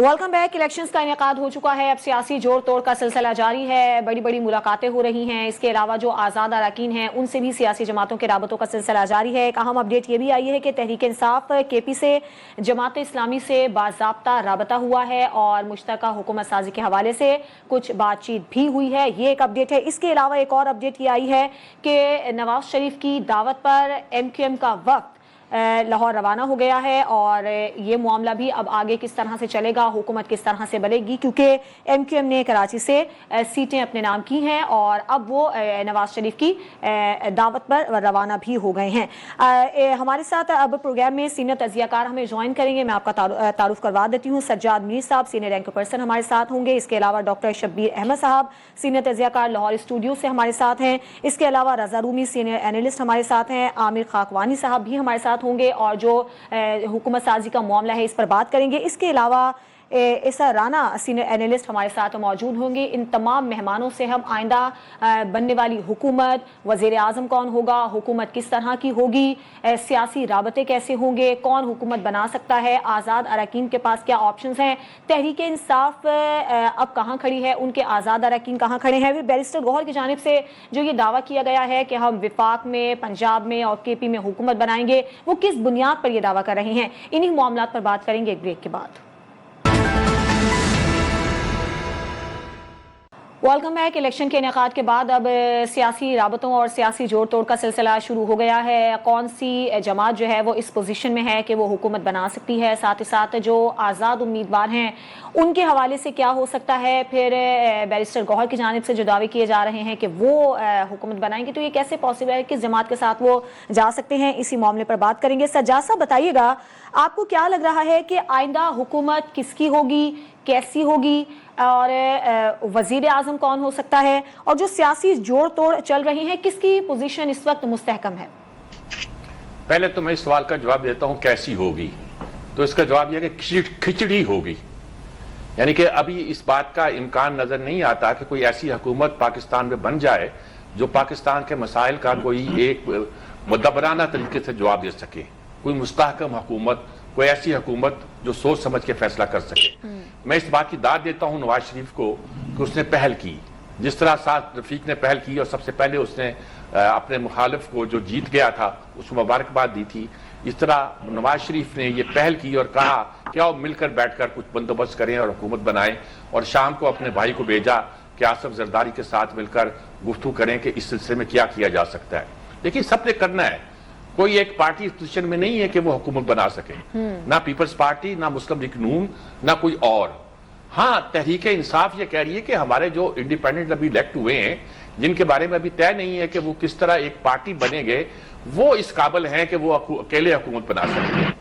Welcome back. Elections का इनेकाद हो चुका है। अब सियासी जोड़ तोड़ का सिलसिला जारी है। बड़ी बड़ी मुलाकातें हो रही हैं। इसके अलावा जो आज़ाद अरकान हैं उनसे भी सियासी जमातों के राबतों का सिलसिला जारी है। एक अहम अपडेट ये भी आई है कि तहरीक इंसाफ केपी से जमात इस्लामी से बाज़ाब्ता राबता हुआ है और मुश्तरका हुकूमत साजी के हवाले से कुछ बातचीत भी हुई है। ये एक अपडेट है। इसके अलावा एक और अपडेट ये आई है कि नवाज शरीफ की दावत पर MQM का वक्त लाहौर रवाना हो गया है और ये मामला भी अब आगे किस तरह से चलेगा, हुकूमत किस तरह से बनेगी, क्योंकि MQM ने कराची से सीटें अपने नाम की हैं और अब वो नवाज शरीफ की दावत पर रवाना भी हो गए हैं। हमारे साथ अब प्रोग्राम में सीनियर तजियाकार हमें ज्वाइन करेंगे। मैं आपका तारुफ करवा देती हूँ। सज्जाद मीर साहब सीनियर रैंक पर्सन हमारे साथ होंगे। इसके अलावा डॉक्टर शब्बीर अहमद साहब सीनियर तजियाकार लाहौर स्टूडियो से हमारे साथ हैं। इसके अलावा रजा रूमी सीनियर एनालिस्ट हमारे साथ हैं। आमिर खाकवानी साहब भी हमारे साथ होंगे और जो हुकूमत साजी का मामला है इस पर बात करेंगे। इसके अलावा इसा राना सीनियर एनालिस्ट हमारे साथ मौजूद होंगे। इन तमाम मेहमानों से हम आइंदा बनने वाली हुकूमत, वज़ीर आज़म कौन होगा, हुकूमत किस तरह की होगी, सियासी राबते कैसे होंगे, कौन हुकूमत बना सकता है, आज़ाद अरकान के पास क्या ऑप्शंस हैं, तहरीक इंसाफ अब कहाँ खड़ी है, उनके आज़ाद अरकान कहाँ खड़े हैं। फिर बैरिस्टर गौहर की जानिब से जो ये दावा किया गया है कि हम विफाक में, पंजाब में और KP में हुकूमत बनाएंगे, वो किस बुनियाद पर यह दावा कर रहे हैं। इन्हीं मामलात पर बात करेंगे एक ब्रेक के बाद। Welcome back. इलेक्शन के इनेकाद के बाद अब सियासी राबतों और सियासी जोड़ तोड़ का सिलसिला शुरू हो गया है। कौन सी जमात जो है वो इस पोजीशन में है कि वो हुकूमत बना सकती है, साथ ही साथ जो आज़ाद उम्मीदवार हैं उनके हवाले से क्या हो सकता है। फिर बैरिस्टर गौहर की जानिब से जो दावे किए जा रहे हैं कि वो हुकूमत बनाएंगे, तो ये कैसे पॉसिबल है, किस जमात के साथ वो जा सकते हैं, इसी मामले पर बात करेंगे। सज्जाद साहब बताइएगा, आपको क्या लग रहा है कि आइंदा हुकूमत किसकी होगी, कैसी होगी और वजीर आजम कौन हो सकता है, और जो सियासी जोड़ तोड़ चल रही है किसकी पोजीशन इस वक्त मुस्तहकम है? पहले तो मैं इस सवाल का जवाब देता हूं कैसी होगी, तो इसका जवाब यह कि खिचड़ी होगी। यानी कि अभी इस बात का इम्कान नजर नहीं आता कि कोई ऐसी हुकूमत पाकिस्तान में बन जाए जो पाकिस्तान के मसाइल का कोई एक मुदब्बराना तरीके से जवाब दे सके। कोई मुस्तहकम हुकूमत, कोई ऐसी हुकूमत जो सोच समझ के फैसला कर सके। मैं इस बात की दाद देता हूं नवाज शरीफ को कि उसने पहल की, जिस तरह साद रफीक ने पहल की और सबसे पहले उसने अपने मुखालिफ को जो जीत गया था उसको मुबारकबाद दी थी। इस तरह नवाज शरीफ ने ये पहल की और कहा कि आओ मिलकर बैठकर कुछ बंदोबस्त करें और हुकूमत बनाएं, और शाम को अपने भाई को भेजा कि आसफ जरदारी के साथ मिलकर गुफ्तगू करें कि इस सिलसिले में क्या किया जा सकता है। देखिए, सबने करना है। कोई एक पार्टी इस पोजीशन में नहीं है कि वो हुकूमत बना सके, ना पीपल्स पार्टी, ना मुस्लिम लीग नून, ना कोई और। हाँ, तहरीक इंसाफ ये कह रही है कि हमारे जो इंडिपेंडेंट अभी इलेक्ट हुए हैं, जिनके बारे में अभी तय नहीं है कि वो किस तरह एक पार्टी बनेंगे, वो इस काबिल हैं कि वो अकेले हुकूमत बना सकते हैं।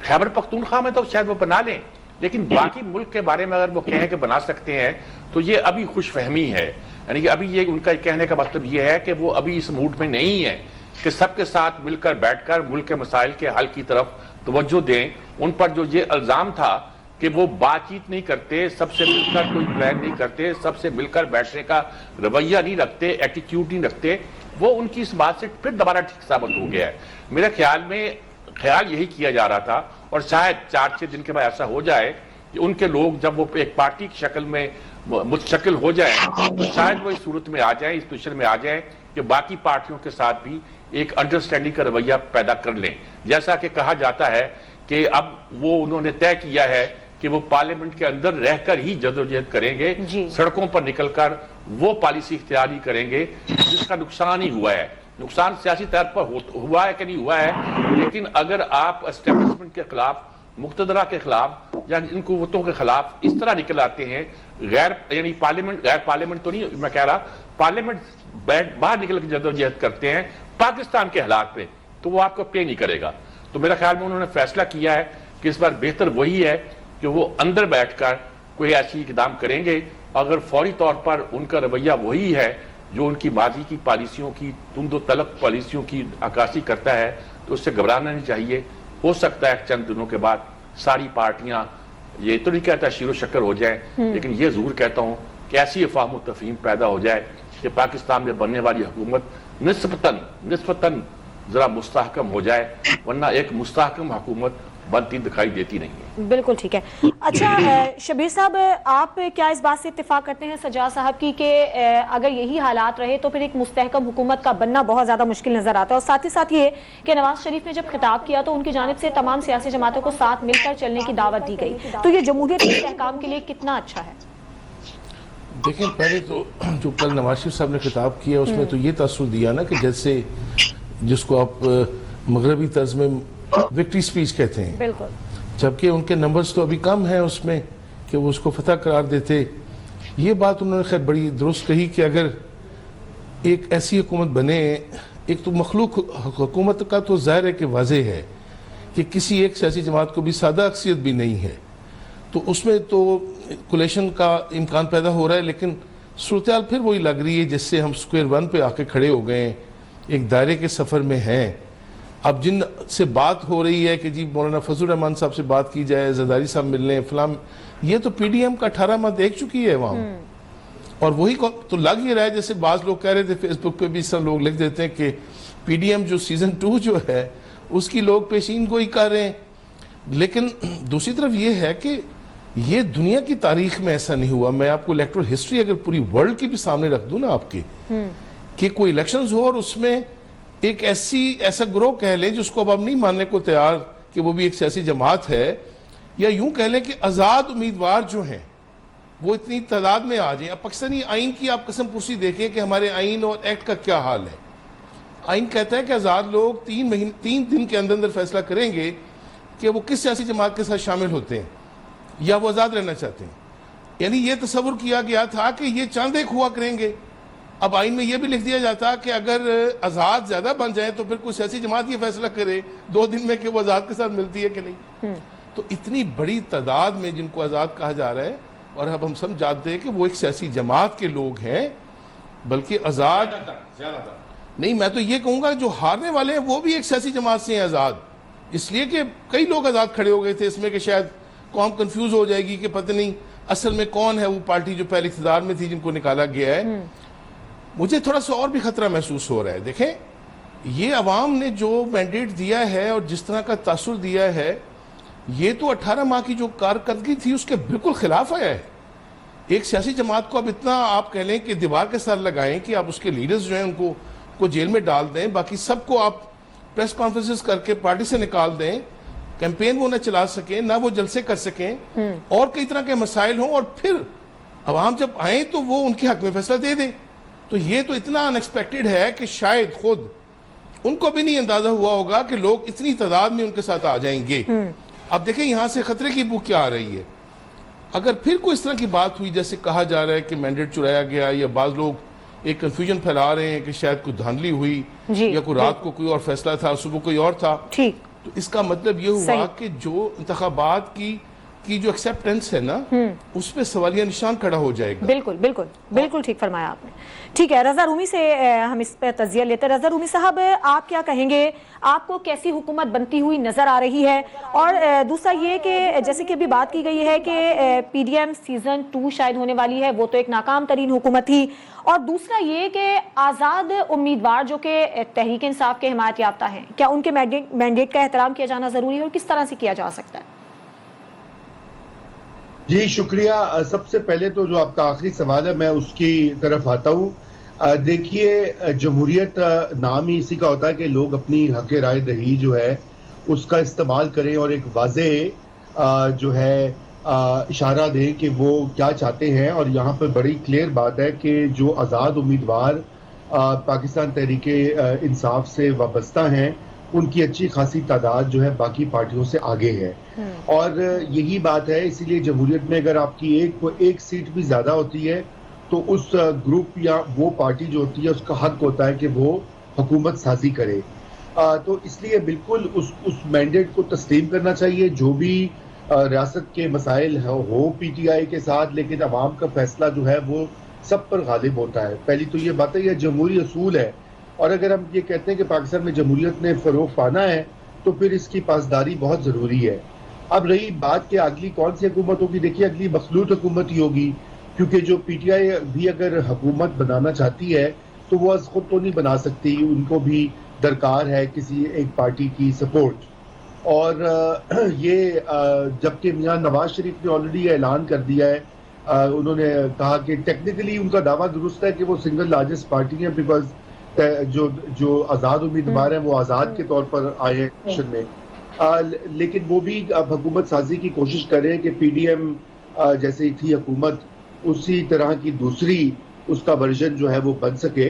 खैबर पख्तूनख्वा में तो शायद वो बना लें, लेकिन बाकी मुल्क के बारे में अगर वो कहें कि बना सकते हैं तो ये अभी खुशफहमी है। यानी कि अभी ये उनका कहने का मतलब ये है कि वो अभी इस मूड में नहीं है कि सबके साथ मिलकर बैठकर मुल्क के मसाइल के हल की तरफ तवज्जो दें। उन पर जो ये इल्जाम था कि वो बातचीत नहीं करते, सबसे मिलकर कोई प्लान नहीं करते, सबसे मिलकर बैठने का रवैया नहीं रखते, एटीट्यूड नहीं रखते, वो उनकी इस बात से फिर दोबारा ठीक साबित हो गया है। मेरे ख्याल में यही किया जा रहा था, और शायद 4-6 दिन के बाद ऐसा हो जाए कि उनके लोग जब वो एक पार्टी की शक्ल में मुस्तकिल हो जाए तो शायद वो इस सूरत में आ जाए, इस पोजीशन में आ जाए कि बाकी पार्टियों के साथ भी एक अंडरस्टैंडिंग का रवैया पैदा कर लें। जैसा कि कहा जाता है कि अब वो उन्होंने तय किया है कि वो पार्लियामेंट के अंदर रहकर ही जदोजहद करेंगे, सड़कों पर निकलकर वो पॉलिसी इख्तियारी करेंगे जिसका नुकसान ही हुआ है। नुकसान सियासी तौर पर हुआ है कि नहीं हुआ है, लेकिन अगर आप एस्टेब्लिशमेंट के खिलाफ, मुक्तदरा के खिलाफ या इन कुव्वतों के खिलाफ इस तरह निकल आते हैं, गैर पार्लियामेंट तो नहीं मैं कह रहा, पार्लियामेंट बाहर निकल के जदोजहद करते हैं पाकिस्तान के हालात पे, तो वो आपको पे नहीं करेगा। तो मेरा ख्याल में उन्होंने फैसला किया है कि इस बार बेहतर वही है कि वो अंदर बैठकर कोई ऐसी इकदाम करेंगे। अगर फौरी तौर पर उनका रवैया वही है जो उनकी माजी की पॉलिसियों की, तुंदो तलक पॉलिसियों की अक्कासी करता है, तो उससे घबराना नहीं चाहिए। हो सकता है चंद दिनों के बाद सारी पार्टियां, ये तो नहीं कहता शीरो शक्कर हो जाए, लेकिन ये जरूर कहता हूं कि ऐसी अफवाह तफहीम पैदा हो जाए कि पाकिस्तान में बनने वाली हुकूमत निस्बतन जरा मुस्तहकम हो जाए, वरना एक मुस्तहकम हुकूमत बनती दिखाई देती नहीं है। बिल्कुल ठीक है। अच्छा शबीर साहब, आप क्या इस बात से इत्तेफाक करते हैं सज्जाद साहब की कि अगर यही हालात रहे तो फिर एक मुस्तहकम हुकूमत का बनना बहुत ज्यादा मुश्किल नजर आता है, और साथ ही साथ ये कि नवाज शरीफ ने जब खिताब किया तो उनकी जानिब से तमाम सियासी जमातों को साथ मिलकर चलने की दावत दी गई, तो ये जमहूरियत के इस्तेहकाम के लिए कितना अच्छा है? देखिए, पहले तो जो कल नवाज शरीफ साहब ने खिताब किया उसमें तो ये तासुर दिया ना कि जैसे जिसको आप मगरबी तर्ज में विक्ट्री स्पीच कहते हैं, बिल्कुल, जबकि उनके नंबर्स तो अभी कम हैं उसमें कि वो उसको फतह करार देते। ये बात उन्होंने खैर बड़ी दुरुस्त कही कि अगर एक ऐसी हुकूमत बने, एक तो मखलूक हुकूमत का तो ज़ाहिर है कि वाज़ेह है कि किसी एक सियासी जमात को भी सादा अक्सियत भी नहीं है, तो उसमें तो कोलेशन का इम्कान पैदा हो रहा है, लेकिन सूरत फिर वही लग रही है जिससे हम स्क्वायर वन पे आके खड़े हो गए, एक दायरे के सफ़र में हैं। अब जिन से बात हो रही है कि जी मौलाना फजल रहमान साहब से बात की जाए, जरदारी साहब मिलने फलाम, ये तो PDM का 18 माह देख चुकी है वहाँ, और वही तो लग ही रहा है जैसे बाज लोग कह रहे थे फेसबुक पे भी, सब लोग लिख देते हैं कि PDM जो सीजन 2 जो है उसकी लोग पेशीन गोई कर रहे हैं। लेकिन दूसरी तरफ ये है कि ये दुनिया की तारीख में ऐसा नहीं हुआ। मैं आपको इलेक्टोरल हिस्ट्री अगर पूरी वर्ल्ड की भी सामने रख दूं ना आपकी, कि कोई इलेक्शंस हो और उसमें एक ऐसा ग्रोह कह लें जिसको अब आप नहीं मानने को तैयार कि वो भी एक सियासी जमात है, या यूं कह लें कि आजाद उम्मीदवार जो हैं वो इतनी तादाद में आ जाए। अब पाकिस्तानी आइन की आप कसम पुर्सी देखें कि हमारे आइन और एक्ट का क्या हाल है। आइन कहता है कि आजाद लोग 3 दिन के अंदर अंदर फैसला करेंगे कि वो किस सियासी जमात के साथ शामिल होते हैं या वो आजाद रहना चाहते हैं। यानी ये तस्वुर किया गया था कि ये चंद एक हुआ करेंगे। अब आइन में यह भी लिख दिया जाता कि अगर आजाद ज्यादा बन जाए तो फिर कोई सियासी जमात ये फैसला करे 2 दिन में कि वो आजाद के साथ मिलती है कि नहीं। तो इतनी बड़ी तादाद में जिनको आजाद कहा जा रहा है, और अब हम समझ जाते हैं कि वो एक सियासी जमात के लोग हैं, बल्कि आजाद नहीं, मैं तो ये कहूंगा जो हारने वाले हैं वो भी एक सियासी जमात से हैं आजाद, इसलिए कि कई लोग आजाद खड़े हो गए थे इसमें कि शायद कौम कंफ्यूज हो जाएगी कि पता नहीं असल में कौन है वो पार्टी जो पहले इख्तियार में थी जिनको निकाला गया है। मुझे थोड़ा सा और भी खतरा महसूस हो रहा है। देखें, ये अवाम ने जो मैंडेट दिया है और जिस तरह का तासुर दिया है, ये तो 18 माह की जो कारकर्दगी थी उसके बिल्कुल खिलाफ आया है। एक सियासी जमात को अब इतना आप कह लें कि दीवार के साथ लगाएं कि आप उसके लीडर्स जो हैं उनको जेल में डाल दें, बाकी सबको आप प्रेस कॉन्फ्रेंसेस करके पार्टी से निकाल दें, कैंपेन वो न चला सकें, ना वो जलसे कर सकें, और कई तरह के मसाइल हों, और फिर अवाम जब आए तो वो उनके हक में फैसला दे दें। तो ये तो इतना अनएक्सपेक्टेड है कि शायद खुद उनको भी नहीं अंदाजा हुआ होगा कि लोग इतनी तादाद में उनके साथ आ जाएंगे। अब देखें यहां से खतरे की बुक क्या आ रही है। अगर फिर कोई इस तरह की बात हुई जैसे कहा जा रहा है कि मैंडेट चुराया गया, या बाज लोग एक कंफ्यूजन फैला रहे हैं कि शायद कोई धांधली हुई या कोई रात को कोई और फैसला था, सुबह कोई और था, ठीक, तो इसका मतलब ये हुआ कि जो इंतखाबात की जो एक्सेप्टेंस है ना, उस पर सवालिया निशान खड़ा हो जाएगा। बिल्कुल बिल्कुल बिल्कुल ठीक फरमाया आपने। ठीक है, रजा रूमी से हम इस पे तजिया लेते हैं। रजा रूमी साहब, आप क्या कहेंगे, आपको कैसी हुकूमत बनती हुई नजर आ रही है? और दूसरा ये कि जैसे कि अभी बात की गई है कि PDM सीजन 2 शायद होने वाली है, वो तो एक नाकाम तरीन हुकूमत थी, और दूसरा ये कि आजाद उम्मीदवार जो कि तहरीक इंसाफ के हिमायत याफ्ता हैं, क्या उनके मैंडेट का एहतराम किया जाना जरूरी है और किस तरह से किया जा सकता है? जी शुक्रिया। सबसे पहले तो जो आपका आखिरी सवाल है मैं उसकी तरफ आता हूँ। देखिए, जमहूरियत नाम ही इसी का होता है कि लोग अपनी हक राय दही जो है उसका इस्तेमाल करें और एक वाज़ेह जो है इशारा दें कि वो क्या चाहते हैं। और यहाँ पर बड़ी क्लियर बात है कि जो आज़ाद उम्मीदवार पाकिस्तान तहरीक इंसाफ से वाबस्ता हैं उनकी अच्छी खासी तादाद जो है बाकी पार्टियों से आगे है, और यही बात है। इसीलिए जमहूरियत में अगर आपकी एक सीट भी ज्यादा होती है तो उस ग्रुप या वो पार्टी जो होती है उसका हक होता है कि वो हुकूमत साजी करे। तो इसलिए बिल्कुल उस मैंडेट को तस्लीम करना चाहिए, जो भी रियासत के मसाइल हो PTI के साथ, लेकिन अवाम का फैसला जो है वो सब पर गालिब होता है। पहली तो ये बात है, यह जमहूरी असूल है, और अगर हम ये कहते हैं कि पाकिस्तान में जमहूरियत ने फरोग पाना है तो फिर इसकी पासदारी बहुत ज़रूरी है। अब रही बात कि अगली कौन सी हुकूमत होगी, देखिए अगली मखलूत हुकूमत ही होगी, क्योंकि जो PTI भी अगर हुकूमत बनाना चाहती है तो वो खुद तो नहीं बना सकती, उनको भी दरकार है किसी एक पार्टी की सपोर्ट। और ये जबकि यहाँ नवाज शरीफ ने ऑलरेडी ऐलान कर दिया है, उन्होंने कहा कि टेक्निकली उनका दावा दुरुस्त है कि वो सिंगल लार्जेस्ट पार्टी है, बिकॉज जो आज़ाद उम्मीदवार हैं वो आज़ाद के तौर पर आए हैं इलेक्शन में। लेकिन वो भी अब हुकूमत साजी की कोशिश कर रहे हैं कि पीडीएम जैसे थी हुकूमत, उसी तरह की दूसरी उसका वर्जन जो है वो बन सके।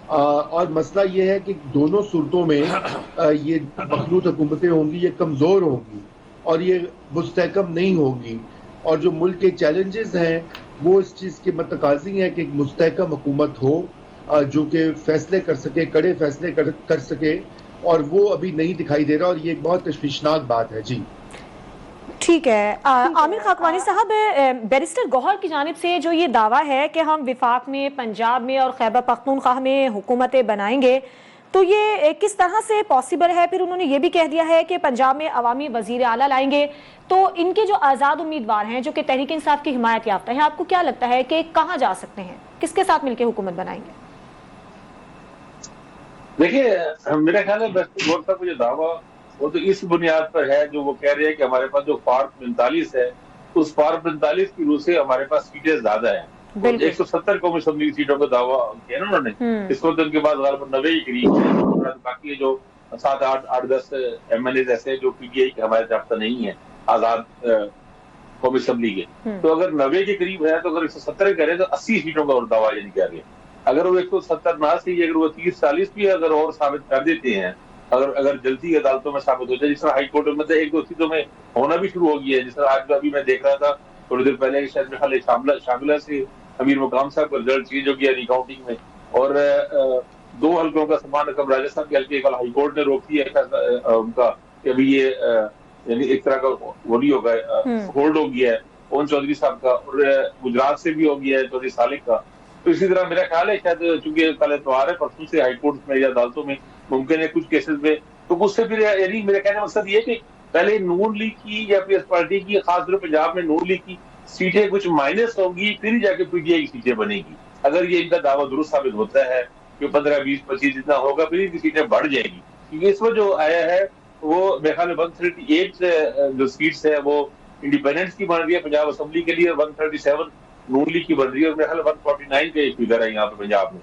और मसला ये है कि दोनों सूरतों में ये मखलूत हुकूमतें होंगी, ये कमज़ोर होंगी और ये मुस्तहकम नहीं होंगी। और जो मुल्क के चैलेंजेस हैं वो इस चीज़ के मतकाजी हैं कि एक मुस्तहकम हुकूमत हो जो कि फैसले कर सके, कड़े फैसले कर सके, और वो अभी नहीं दिखाई दे रहा, और ये एक बहुत तशवीशनाक बात है। जी ठीक है। आमिर खाकवानी साहब, बैरिस्टर गौहर की जानिब से जो ये दावा है कि हम विफाक में, पंजाब में और खैबर पख्तूनख्वा में हुकूमतें बनाएंगे, तो ये किस तरह से पॉसिबल है? फिर उन्होंने ये भी कह दिया है कि पंजाब में अवामी वजीर आला लाएंगे, तो इनके जो आज़ाद उम्मीदवार हैं जो कि तहरीक इंसाफ की हिमायत याफ्ता हैं, आपको क्या लगता है कि कहाँ जा सकते हैं, किसके साथ मिलकर हुकूमत बनाएंगे? देखिए, मेरा ख्याल है बैरिस्टर गौहर साहब का जो दावा वो तो इस बुनियाद पर है जो वो कह रहे हैं कि हमारे पास जो फार्म 45 है, उस फार्म 45 की रूह से हमारे पास सीटें ज्यादा है। 170 कौमी असम्बली की सीटों का दावा किया ना उन्होंने। इस वक्त उनके पास 90 के करीब है। बाकी जो 7, 8, 8, 10 MLA ऐसे जो पीटीआई की हमारे याफ्ता नहीं है आजाद कौमी असम्बली के, तो अगर 90 के करीब है, तो अगर 170 करें तो 80 सीटों का और दावा यानी किया गया। अगर वो 170 ना सही, अगर वो 30-40 भी अगर और साबित कर देते हैं, अगर जल्दी अदालतों में साबित हो जाए, जिस तरह हाई कोर्ट में 1-2 चीजों में होना भी शुरू हो गया है। जिस तरह आज अभी मैं देख रहा था थोड़ी देर पहले, शायद में खाली शामिला से अमीर मुकाम साहब का रिजल्ट चेंज हो गया रिकाउंटिंग में, और 2 हल्कों का समान रकम राजस्थान के हल्के कल हाई कोर्ट ने रोक दिया उनका कि अभी ये यानी एक तरह का वो नहीं होगा, होल्ड हो गया है ओन चौधरी साहब का, और गुजरात से भी हो गया है चौधरी सालिक का। तो इसी तरह मेरा ख्याल है शायद चूंकि कल एतवार है, परसों से हाई कोर्ट में या अदालतों में मुमकिन है कुछ केसेस में, तो उससे फिर यानी मेरा कहने का मकसद ये है कि पहले नून लीग की या पीएस पार्टी की, खासतौर पंजाब में नून लीग की सीटें कुछ माइनस होंगी, फिर जाके पीटीआई की सीटें बनेगी। अगर ये इनका दावा दुरुस्त साबित होता है कि 15, 20, 25 जितना होगा, फिर इनकी सीटें बढ़ जाएगी। क्योंकि इस वक्त जो आया है वो मेरे ख्याल में 138 जो सीट्स है वो इंडिपेंडेंट्स की बन रही है पंजाब असम्बली के लिए, 137 नून लीग की बन रही है, और मेरे ख्याल 149 का एक फिगर है यहाँ पे पंजाब में।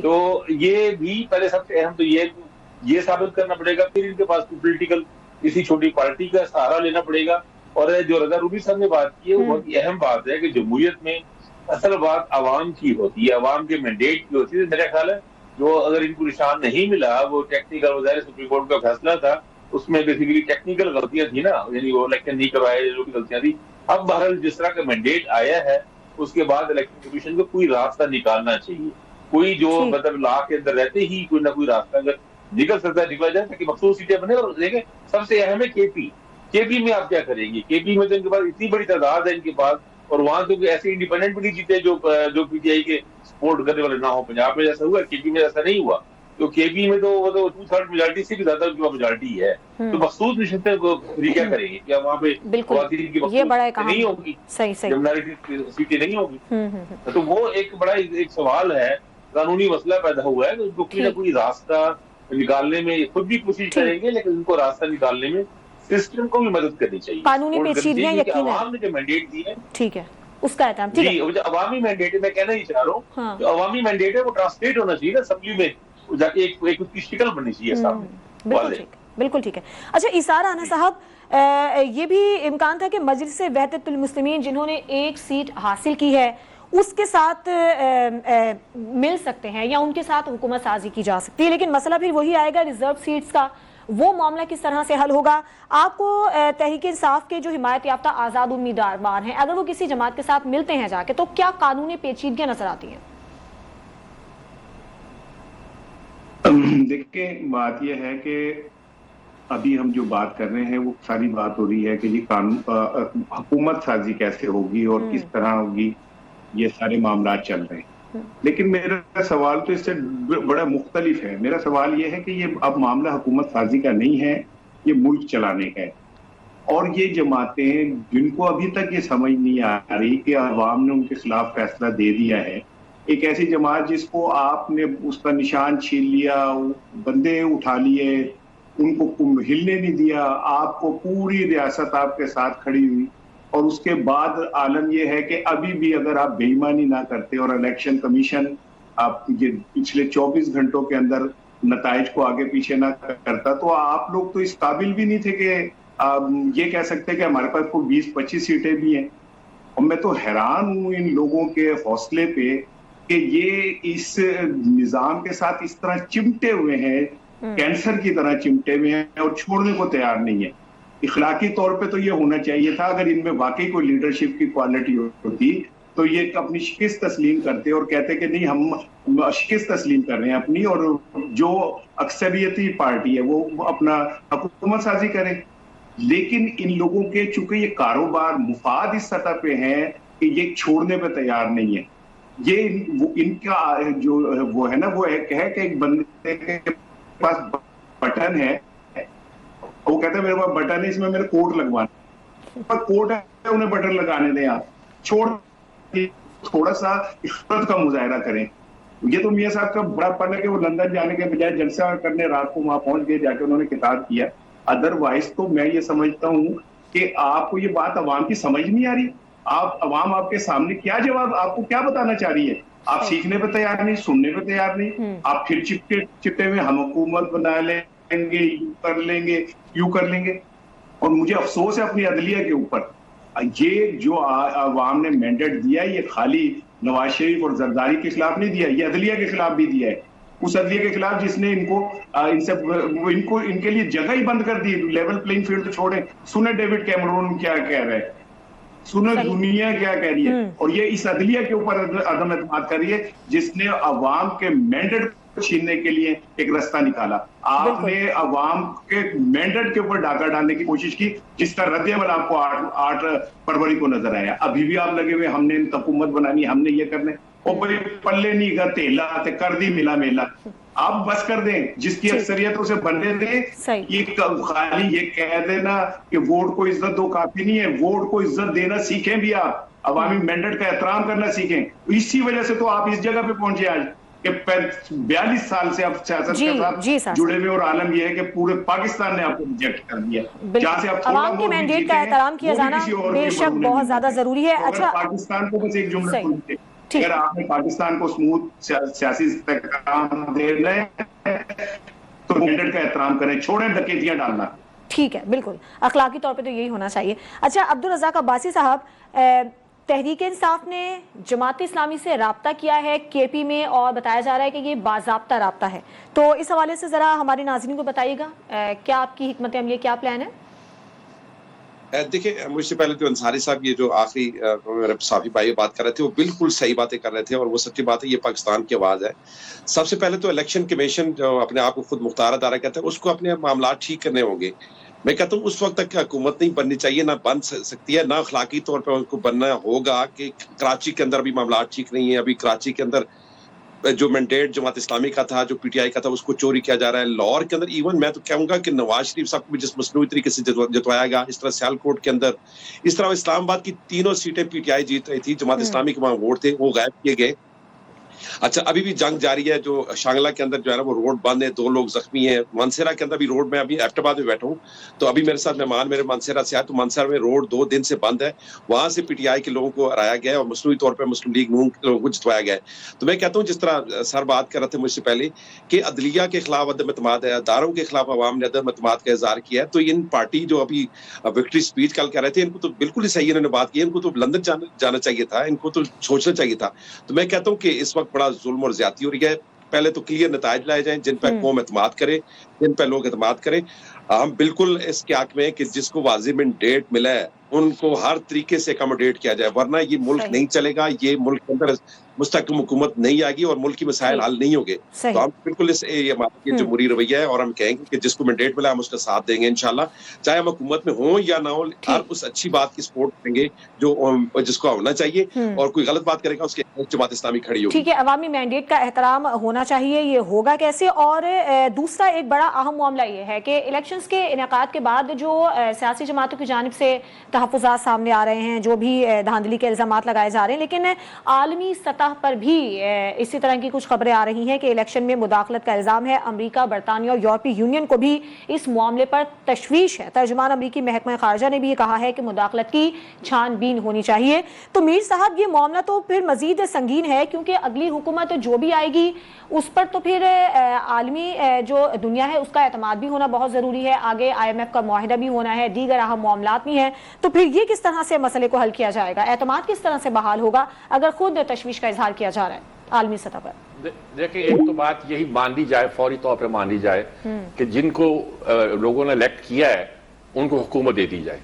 तो ये भी पहले सबसे अहम तो ये साबित करना पड़ेगा, फिर इनके पास पॉलिटिकल किसी छोटी पार्टी का सहारा लेना पड़ेगा। और जो रजा रूबी साहब ने बात की है वो बहुत ही अहम बात है कि जमहूरियत में असल बात आवाम की होती है, आवाम के मैंडेट की होती है। मेरा ख्याल है जो अगर इनको निशान नहीं मिला, वो टेक्निकल वज़ाहिर सुप्रीम कोर्ट का फैसला था, उसमें बेसिकली टेक्निकल गलतियां थी ना, यानी वो इलेक्शन नहीं करवाए जो की गलतियां थी। अब बहरहाल जिस तरह का मैंडेट आया है उसके बाद इलेक्शन कमीशन को कोई रास्ता निकालना चाहिए, कोई जो मतलब लॉ के अंदर रहते ही कोई ना कोई रास्ता अगर निकल सकता है निकला जाए, ताकि मखसूस सीटें बने। और देखें सबसे अहम है केपी में आप क्या करेंगे? केपी में तो इनके पास इतनी बड़ी तादाद है इनके पास, और वहां तो ऐसे इंडिपेंडेंट भी नहीं जीते जो पीटीआई के सपोर्ट करने वाले ना हो। पंजाब में जैसा हुआ, केपी में ऐसा नहीं हुआ। तो केपी में तो वो तो 2/3 मेजॉरिटी से भी ज्यादा उनकी मेजॉरिटी है। तो मखसूस निश्चित को क्या करेंगे? क्या वहाँ पे नहीं होगी, सीटें नहीं होगी? तो वो एक बड़ा एक सवाल है, कानूनी मसला पैदा हुआ है। तो कोई ना कोई रास्ता निकालने में खुद भी कोशिश करेंगे, लेकिन उनको रास्ता निकालने में सिस्टम को भी मदद करनी चाहिए। कानूनी पेचीदगियां यकीनन आवाम ने जो मैंडेट दी है, ठीक है, उसका एहतराम। जी, जो अवामी मैंडेट है, मैं कहना ही चाह रहा हूँ, हाँ। जो अवामी मैंडेट है वो ट्रांसलेट होना चाहिए ना असेंबली में, जाके एक उसकी शिकल बननी चाहिए सामने। बिल्कुल ठीक है। अच्छा इसार राना साहब, ये भी इम्कान था कि मजलिस वहदतुल मुस्लिमीन जिन्होंने एक सीट हासिल की है उसके साथ मिल सकते हैं या उनके साथ हुकूमत साजी की जा सकती है, लेकिन मसला फिर वही आएगा रिजर्व सीट्स का, वो मामला किस तरह से हल होगा? आपको तहरीक इंसाफ के जो हिमायत याफ्ता आज़ाद उम्मीदवार हैं, अगर वो किसी जमात के साथ मिलते हैं जाके, तो क्या कानूनी पेचीदगियां नजर आती हैं? देखिए, बात यह है कि अभी हम जो बात कर रहे हैं वो सारी बात हो रही है कि जी कानून हुकूमत साजी कैसे होगी और किस तरह होगी, ये सारे मामला चल रहे हैं। लेकिन मेरा सवाल तो इससे बड़ा मुख्तलिफ है। मेरा सवाल ये है कि ये अब मामला हुकूमत साजी का नहीं है, ये मुल्क चलाने का है। और ये जमातें जिनको अभी तक ये समझ नहीं आ रही कि अवाम ने उनके खिलाफ फैसला दे दिया है, एक ऐसी जमात जिसको आपने उसका निशान छीन लिया, बंदे उठा लिए, उनको हिलने नहीं दिया, आपको पूरी रियासत आपके साथ खड़ी हुई। और उसके बाद आलम यह है कि अभी भी अगर आप बेईमानी ना करते और इलेक्शन कमीशन आप ये पिछले 24 घंटों के अंदर नताइज को आगे पीछे ना करता, तो आप लोग तो इस काबिल भी नहीं थे कि ये कह सकते कि हमारे पास को 20-25 सीटें भी हैं। और मैं तो हैरान हूं इन लोगों के हौसले पे कि ये इस निजाम के साथ इस तरह चिमटे हुए हैं, कैंसर की तरह चिमटे हुए हैं और छोड़ने को तैयार नहीं है। इखलाकी तौर पे तो ये होना चाहिए था, अगर इनमें वाकई कोई लीडरशिप की क्वालिटी होती तो ये अपनी शिकस्त तस्लीम करते और कहते कि नहीं हम शिकस्त तस्लीम कर रहे हैं अपनी, और जो अक्सरियती पार्टी है वो अपना हुकूमत साजी करे। लेकिन इन लोगों के चूंकि ये कारोबार मुफाद इस सतह पे है कि ये छोड़ने पे तैयार नहीं है। ये इनका जो वो है ना, वो है कि एक बंदे के पास बटन है, वो कहते हैं मेरे पास बटन है, इसमें मेरे कोट लगवाना, पर कोट है उन्हें बटन लगाने दें, आप छोड़ थोड़ा सा इख्तत का मुजाहरा करें। ये तो मियां साहब का बड़ापन है कि वो लंदन जाने के बजाय जलसा करने रात को वहां पहुंच गए, जाके उन्होंने किताब किया। अदरवाइज तो मैं ये समझता हूं कि आपको ये बात अवाम की समझ नहीं आ रही। आप अवाम आपके सामने क्या जवाब, आपको क्या बताना चाह रही है? आप सीखने पे तैयार नहीं, सुनने पे तैयार नहीं, आप फिर चिपटे हुए हम हुकूमत बना लेंगे, यूं कर लेंगे। और मुझे अफसोस है अपनी अदलिया के ऊपर, ये जो अवाम ने मैंडेट दिया, ये खाली नवाज शरीफ और जरदारी के खिलाफ नहीं दिया, ये अदलिया के खिलाफ भी दिया है। उस अदलिया के खिलाफ जिसने इनको इनके लिए जगह ही बंद कर दी। लेवल प्लेइंग फील्ड तो छोड़े, सुने डेविड कैमरून क्या कह रहे हैं, सुने दुनिया क्या कह रही है, और ये इस अदलिया के ऊपर अदम एतमाद कर रही है जिसने अवाम के मैंडेट छीनने के लिए एक रास्ता निकाला। आपने अवाम के मैंडेट के ऊपर डाका डालने की कोशिश की, जिसका रद्द-ए-अमल आपको 8 फरवरी को नजर आया। अभी भी आप लगे हुए हमने हुकूमत बनानी, हमने ये करने, और बड़े पल्ले नहीं गा तेला कर दी मिला मेला। आप बस कर दें, जिसकी अक्सरियत उसे बनने दें। ये खाली ये कह देना कि वोट को इज्जत दो काफी नहीं है, वोट को इज्जत देना सीखें भी, आप अवामी मैंडेट का एहतराम करना सीखें। इसी वजह से तो आप इस जगह पे पहुंचे आज कि 42 साल से आप सियासत के साथ जुड़े हुए, और आलम यह है कि पूरे पाकिस्तान ने आपको रिजेक्ट कर दिया। जहां से आप अवाम के मैंडेट का एहतराम किया जाना बेशक बहुत ज्यादा जरूरी है। अच्छा, पाकिस्तान को बस एक जुमला अगर आपने पाकिस्तान को स्मूथ सियासी इस्तेकाम देना है तो मैंडेट का एहतराम करें, छोड़ें डकैतियां डालना। ठीक है, बिल्कुल अखलाकी तौर पे तो यही होना चाहिए। अच्छा, अब्दुल रज़ाक अब्बासी साहब, तहरीक इंसाफ ने जमात इस्लामी से राब्ता किया है केपी में, और बताया जा रहा है कि ये बाज़ाब्ता राब्ता है, तो इस हवाले से जरा हमारे नाज़रीन को बताइएगा, क्या आपकी हिकमत अमली, क्या प्लान है? देखिए, मुझसे पहले तो अंसारी साहब ये जो आखिरी मेरे साफी भाई बात कर रहे थे वो बिल्कुल सही बातें कर रहे थे, और वो सच्ची बात है, ये पाकिस्तान की आवाज़ है। सबसे पहले तो इलेक्शन कमीशन जो अपने आप को खुद मुख्तार अदारा कहता है, उसको अपने मामला ठीक करने होंगे। मैं कहता हूँ उस वक्त तक हुकूमत नहीं बननी चाहिए, ना बन सकती है, ना अखलाकी तौर पर उनको बनना होगा। कि कराची के अंदर भी मामला ठीक नहीं है, अभी कराची के अंदर जो मैंडेट जमात इस्लामी का था, जो पीटीआई का था, उसको चोरी किया जा रहा है। लाहौर के अंदर इवन मैं तो कहूंगा कि नवाज शरीफ साहब को भी जिस मसनूई तरीके से जतवाया गया, इस तरह सियालकोट के अंदर, इस तरह इस्लामाबाद की 3 सीटें पीटीआई जीत रही थी, जमात इस्लामी के वहां वोट थे, वो गायब किए गए। अच्छा, अभी भी जंग जारी है, जो शांगला के अंदर जो है ना वो रोड बंद है, 2 लोग जख्मी हैं। मानसेरा के अंदर भी रोड में, अभी एबटाबाद में बैठा हूँ तो अभी मेरे साथ मेहमान मेरे मानसेरा से आए, तो मानसेरा में रोड 2 दिन से बंद है, वहां से पीटीआई के लोगों को हराया गया है और मसनूई तौर पर मुस्लिम लीग नून के लोगों को जितवाया गया है। तो मैं कहता हूँ जिस तरह सर बात कर रहे थे मुझसे पहले कि अदलिया के खिलाफ अदम एतमाद है, अदारों के खिलाफ अवाम ने अदम एतमाद का इजहार किया है, तो इन पार्टी जो अभी विक्ट्री स्पीच कल कर रहे थे, इनको तो बिल्कुल ही सही इन्होंने बात की, इनको तो लंदन जाना चाहिए था, इनको तो सोचना चाहिए था। तो मैं कहता हूँ कि इस वक्त बड़ा जुल्म और ज्यादती हो रही है। पहले तो क्लियर नताइज लाए जाएं जिन पर कौम एतमाद करे, जिन पर लोग एतमाद करें। हम बिल्कुल इसके हक में कि जिसको वाज़िब मैंडेट मिला है उनको हर तरीके से अकोमोडेट किया जाए, वरना ये मुल्क नहीं चलेगा, ये मुल्क के अंदर मुस्तकिल हुकूमत नहीं आएगी और मुल्क की मसाइल हल नहीं होंगे। तो हम बिल्कुल इस ये हमारा जमहूरी रवैया है, और हम कहेंगे कि जिसको मैंडेट मिला हम उसका साथ देंगे इंशाल्लाह, चाहे हम हुकूमत में हों या ना हो, हर उस अच्छी बात की सपोर्ट करेंगे जो जिसको होना चाहिए, और कोई गलत बात करेगा उसके जमात इस्लामी खड़ी होगी। ठीक है, अवामी मैंडेट का एहतराम होना चाहिए, ये होगा कैसे? और दूसरा एक बड़ा अहम मामला ये है कि इलेक्शन इलेक्शंस के इनेकाद के बाद जो सियासी जमातों की जानिब से तहफ़्फ़ुज़ात सामने आ रहे हैं, जो भी धांधली के इल्ज़ामात लगाए जा रहे हैं, लेकिन आलमी सतह पर भी इसी तरह की कुछ खबरें आ रही हैं कि इलेक्शन में मुदाखलत का इल्ज़ाम है। अमरीका, बरतानिया और यूरोपीय यूनियन को भी इस मामले पर तशवीश है। तर्जुमान अमरीकी महकमा खारजा ने भी कहा है कि मुदाखलत की छानबीन होनी चाहिए। तो मीर साहब, ये मामला तो फिर मजीद संगीन है, क्योंकि अगली हुकूमत जो भी आएगी उस पर तो फिर आलमी जो दुनिया है उसका एतमाद भी होना बहुत ज़रूरी है। आगे IMF का मुआहिदा भी होना है, दीगर अहम मामलात भी हैं। तो फिर ये किस तरह से मसले को हल किया जाएगा, एतमाद किस तरह से बहाल होगा अगर खुद तशवीश का इजहार किया जा रहा है आलमी सतह पर? देखिए, एक तो बात यही मान ली जाए, फौरी तौर पर मान ली जाए कि जिनको लोगों ने इलेक्ट किया है उनको हुकूमत दे दी जाए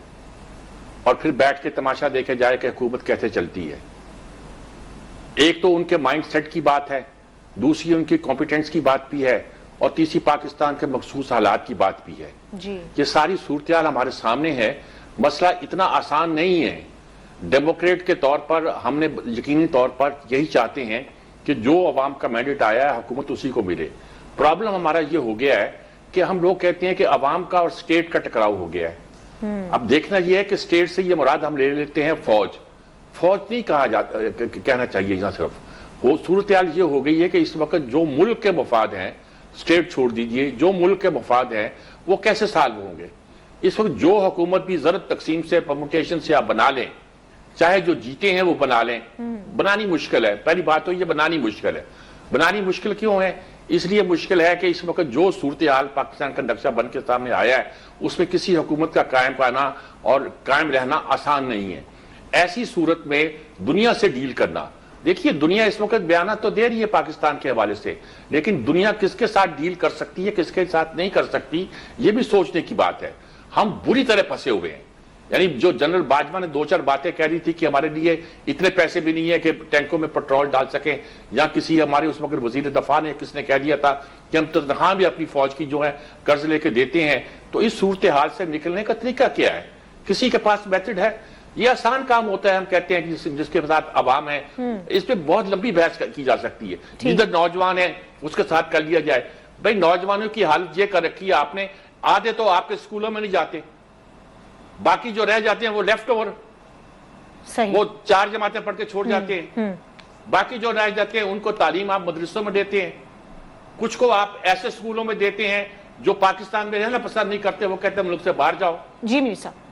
और फिर बैठ के तमाशा देखे जाए कि हुकूमत कैसे चलती है। एक तो उनके माइंड सेट की बात है, दूसरी उनकी कॉम्पिटेंस की बात भी है, और तीसरी पाकिस्तान के मखसूस हालात की बात भी है जी। ये सारी सूरत हमारे सामने है। मसला इतना आसान नहीं है। डेमोक्रेट के तौर पर हमने यकीनी तौर पर यही चाहते हैं कि जो अवाम का मैंडेट आया है हुकूमत उसी को मिले। प्रॉब्लम हमारा ये हो गया है कि हम लोग कहते हैं कि अवाम का और स्टेट का टकराव हो गया है। अब देखना यह है कि स्टेट से ये मुराद हम ले लेते हैं फौज नहीं कहा जाता, कहना चाहिए यहाँ सिर्फ। वो सूरत हाल ये हो गई है कि इस वक्त जो मुल्क के मफाद हैं, स्टेट छोड़ दीजिए, जो मुल्क के मफाद हैं वो कैसे सॉल्व होंगे। इस वक्त जो हुकूमत भी ज़रत तकसीम से, परमुटेशन से आप बना लें, चाहे जो जीते हैं वो बना लें, बनानी मुश्किल है। पहली बात तो ये बनानी मुश्किल है। बनानी मुश्किल क्यों है? इसलिए मुश्किल है कि इस वक्त जो सूरत हाल पाकिस्तान का नक्शा बन के सामने आया है उसमें किसी हुकूमत का कायम पाना और कायम रहना आसान नहीं है। ऐसी सूरत में दुनिया से डील करना, देखिए दुनिया इस वक्त बयान तो दे रही है पाकिस्तान के हवाले से, लेकिन दुनिया किसके साथ डील कर सकती है, किसके साथ नहीं कर सकती, ये भी सोचने की बात है। हम बुरी तरह फंसे हुए हैं। यानी जो जनरल बाजवा ने 2-4 बातें कह रही थी कि हमारे लिए इतने पैसे भी नहीं है कि टैंकों में पेट्रोल डाल सकें, या किसी हमारे उस वक्त वजीर दफा ने किसने कह दिया था कि हम तनख्वाह भी अपनी फौज की जो है कर्ज लेके देते हैं। तो इस सूरत हाल से निकलने का तरीका क्या है? किसी के पास मेथड है? ये आसान काम होता है। हम कहते हैं कि जिसके साथ अवाम है, इस पे बहुत लंबी बहस की जा सकती है। जिधर नौजवान है उसके साथ कर लिया जाए। भाई नौजवानों की हालत ये कर रखी है आपने, आधे तो आपके स्कूलों में नहीं जाते, बाकी जो रह जाते हैं वो लेफ्ट ओवर, वो 4 जमातें पढ़ के छोड़ जाते हैं। बाकी जो रह जाते हैं उनको तालीम आप मदरसों में देते हैं, कुछ को आप ऐसे स्कूलों में देते हैं जो पाकिस्तान में रहना पसंद नहीं करते, वो कहते हैं मुल्क से बाहर जाओ। जी मीर साहब।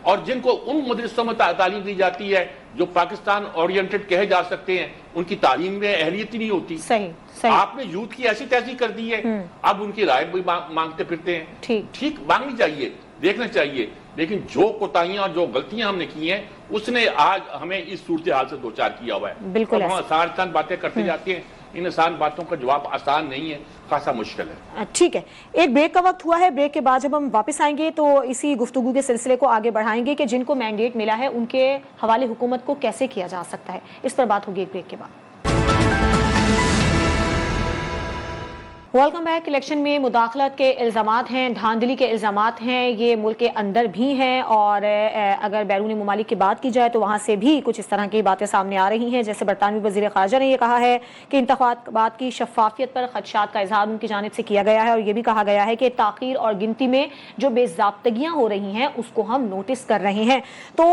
और जिनको उन मदरसों में तालीम दी जाती है जो पाकिस्तान ओरिएंटेड कहे जा सकते हैं, उनकी तालीम में अहलियत ही नहीं होती। सही। आपने यूथ की ऐसी तैसी कर दी है, अब उनकी राय भी मांगते फिरते हैं। ठीक मांगनी चाहिए, देखना चाहिए, लेकिन जो कोताहियां जो गलतियां हमने की हैं उसने आज हमें इस सूरत हाल से 2-4 किया हुआ है। बिल्कुल हम आसान बातें करते जाते हैं, इन आसान बातों का जवाब आसान नहीं है, खासा मुश्किल है। ठीक है, एक ब्रेक का वक्त हुआ है। ब्रेक के बाद जब हम वापस आएंगे तो इसी गुफ्तगू के सिलसिले को आगे बढ़ाएंगे कि जिनको मैंडेट मिला है उनके हवाले हुकूमत को कैसे किया जा सकता है। इस पर बात होगी एक ब्रेक के बाद। Welcome back. इलेक्शन में मुदाखलत के इल्ज़ामात हैं, धांधली के इल्ज़ामात हैं, ये मुल्क के अंदर भी हैं और अगर बैरूनी ममालिक की बात की जाए तो वहाँ से भी कुछ इस तरह की बातें सामने आ रही हैं। जैसे बरतानवी वज़ीर ख़ारजा ने यह कहा है कि इंतख़ाबात की शफ़ाफ़ियत पर खदशात का इज़हार उनकी जानिब से किया गया है और यह भी कहा गया है कि ताख़ीर और गिनती में जो बेज़ाब्तगियाँ हो रही हैं उसको हम नोटिस कर रहे हैं। तो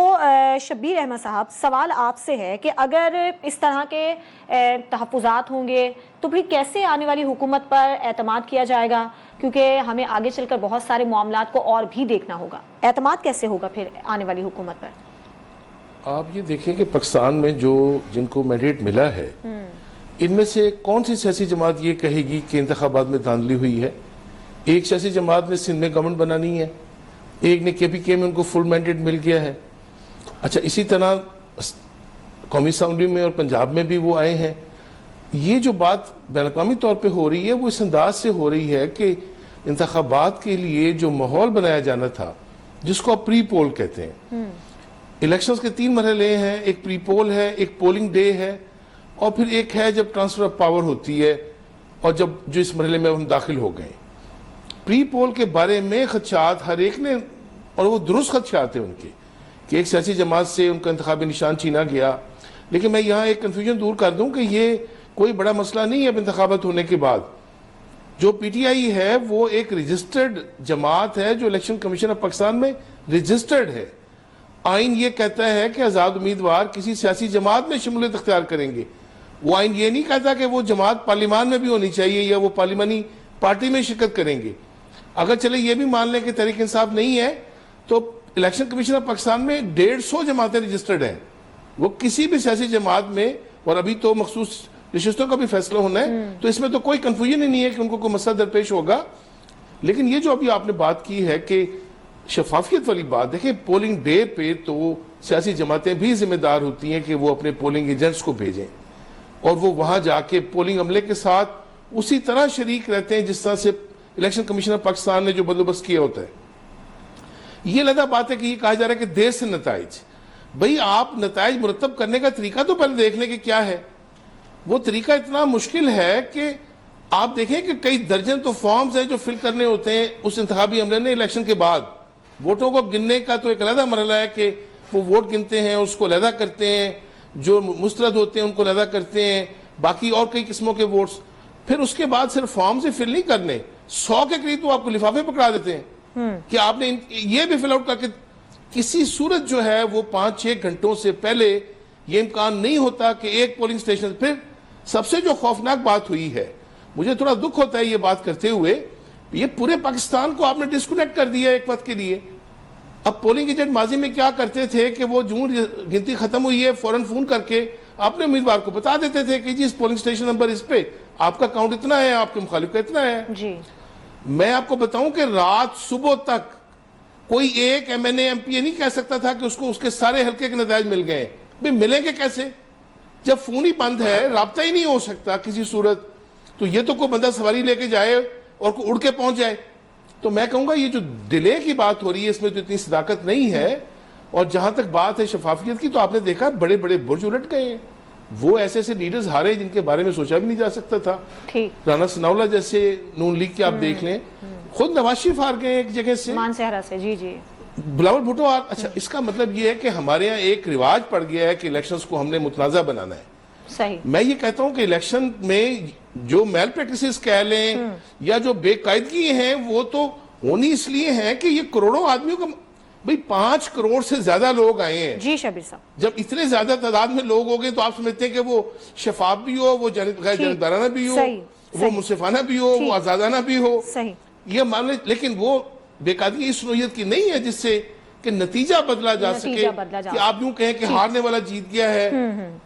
शब्बीर अहमद साहब, सवाल आपसे है कि अगर इस तरह के तहफ़्फ़ुज़ात होंगे तो फिर कैसे आने वाली हुकूमत पर एतमाद किया जाएगा, क्योंकि हमें आगे चलकर बहुत सारे मामलात को और भी देखना होगा। एतमाद कैसे होगा फिर आने वाली हुकूमत पर? आप ये देखें कि पाकिस्तान में जो जिनको मैंडेट मिला है इनमें से कौन सी सियासी जमात ये कहेगी कि इंतखाबात में धांधली हुई है? एक सियासी जमात ने सिंध में गवर्नमेंट बनानी है, एक ने KPK में उनको फुल मैंडेट मिल गया है। अच्छा, इसी तरह कौमी असम्बली में और पंजाब में भी वो आए हैं। ये जो बात बैनुल-अक़वामी तौर पे हो रही है वो इस अंदाज से हो रही है कि इंतखाबात के लिए जो माहौल बनाया जाना था, जिसको आप प्री पोल कहते हैं, इलेक्शंस के 3 मरहले हैं, एक प्री पोल है, एक पोलिंग डे है और फिर एक है जब ट्रांसफर ऑफ पावर होती है और जब जो इस मरहले में हम दाखिल हो गए। प्री पोल के बारे में खदशात हर एक ने, और वो दुरुस्त खदशात है उनके, कि एक सियासी जमात से उनका इंतखाबी निशान छीना गया। लेकिन मैं यहाँ एक कन्फ्यूजन दूर कर दूं कि ये कोई बड़ा मसला नहीं है। अब इंतखाबात होने के बाद जो पीटीआई है वो एक रजिस्टर्ड जमात है जो इलेक्शन कमीशन ऑफ पाकिस्तान में रजिस्टर्ड है। आइन ये कहता है कि आजाद उम्मीदवार किसी सियासी जमात में शमूलियत इख्तियार करेंगे। वो आइन ये नहीं कहता कि वो जमात पार्लियामान में भी होनी चाहिए या वो पार्लिमानी पार्टी में शिरकत करेंगे। अगर चले ये भी मान लें कि तहरीक इंसाफ नहीं है, तो इलेक्शन कमीशन ऑफ पाकिस्तान में 150 जमातें रजिस्टर्ड हैं। वो किसी भी सियासी जमात में, और अभी तो मखसूस नशिस्तों का भी फैसला होना है, तो इसमें तो कोई कंफ्यूजन ही नहीं है कि उनको कोई मसला दरपेश होगा। लेकिन ये जो अभी आपने बात की है कि शफाफियत वाली बात, देखिए पोलिंग डे पे तो सियासी जमातें भी जिम्मेदार होती हैं कि वो अपने पोलिंग एजेंट्स को भेजें और वो वहां जाके पोलिंग अमले के साथ उसी तरह शरीक रहते हैं जिस तरह से इलेक्शन कमीशन ऑफ पाकिस्तान ने जो बंदोबस्त किया होता है। ये अलग बात है कि ये कहा जा रहा है कि देर से नताइज, भाई आप नताइज मुरतब करने का तरीका तो पहले देख लें कि क्या है। वो तरीका इतना मुश्किल है कि आप देखें कि कई दर्जन तो फॉर्म्स हैं जो फिल करने होते हैं उस इंतखाबी अमले ने इलेक्शन के बाद। वोटों को गिनने का तो एक अलग मरहला है कि वो वोट गिनते हैं, उसको अलग करते हैं, जो मुस्तरद होते हैं उनको अलग करते हैं, बाकी और कई किस्मों के वोट्स। फिर उसके बाद सिर्फ फॉर्म से फिल नहीं करने, 100 के करीब तो आपको लिफाफे पकड़ा देते हैं कि आपने ये भी फिल आउट करके। किसी सूरत जो है वो 5-6 घंटों से पहले ये इम्कान नहीं होता कि एक पोलिंग स्टेशन। फिर सबसे जो खौफनाक बात हुई है, मुझे थोड़ा दुख होता है ये बात करते हुए, ये पूरे पाकिस्तान को आपने डिस्कनेक्ट कर दिया एक वक्त के लिए। अब पोलिंग एजेंट माजी में क्या करते थे कि वो जून गिनती खत्म हुई है फौरन फोन करके आपने उम्मीदवार को बता देते थे कि जी इस पोलिंग स्टेशन नंबर इस पे आपका काउंट इतना है, आपके मुखालिफ का इतना है जी। मैं आपको बताऊं कि रात सुबह तक कोई एक एमएनए एमपी नहीं कह सकता था कि उसको उसके सारे हल्के के नतीजे मिल गए। भाई मिलेंगे कैसे जब फोन ही बंद है, राब्ता ही नहीं हो सकता किसी सूरत। तो ये तो कोई बंदा सवारी लेके जाए और उड़ के पहुंच जाए। तो मैं कहूंगा ये जो डिले की बात हो रही है इसमें तो इतनी सदाकत नहीं है। और जहां तक बात है शफाफियत की, तो आपने देखा बड़े बड़े बुर्ज उलट गए हैं। वो ऐसे ऐसे लीडर्स हारे जिनके बारे में सोचा भी नहीं जा सकता था। राना सनाउल्लाह जैसे नून लीग के आप देख लें, खुद नवाज शरीफ हार गए एक जगह से, मानसेहरा से। जी जी। बिलावल भुट्टो हार। अच्छा, इसका मतलब ये है कि हमारे यहाँ एक रिवाज पड़ गया है कि इलेक्शंस को हमने मुतनाज़ा बनाना है। सही। मैं ये कहता हूं कि इलेक्शन में जो मेल प्रैक्टिसेस कह लें या जो बेकायदगी हैं वो तो होनी इसलिए है कि ये करोड़ों आदमियों का, भाई 5 करोड़ से ज्यादा लोग आए हैं। जी शबीर साहब। जब इतने ज्यादा तादाद में लोग हो गए तो आप समझते हैं कि वो शफाफ भी हो, वो जानदाराना भी हो, वो मुंसिफाना भी हो, वो आजादाना भी हो। सही। ये मान ले, लेकिन वो बेकायदगी इस नोयत की नहीं है जिससे कि नतीजा बदला जा सके कि आप यूं कहें कि हारने वाला जीत गया है।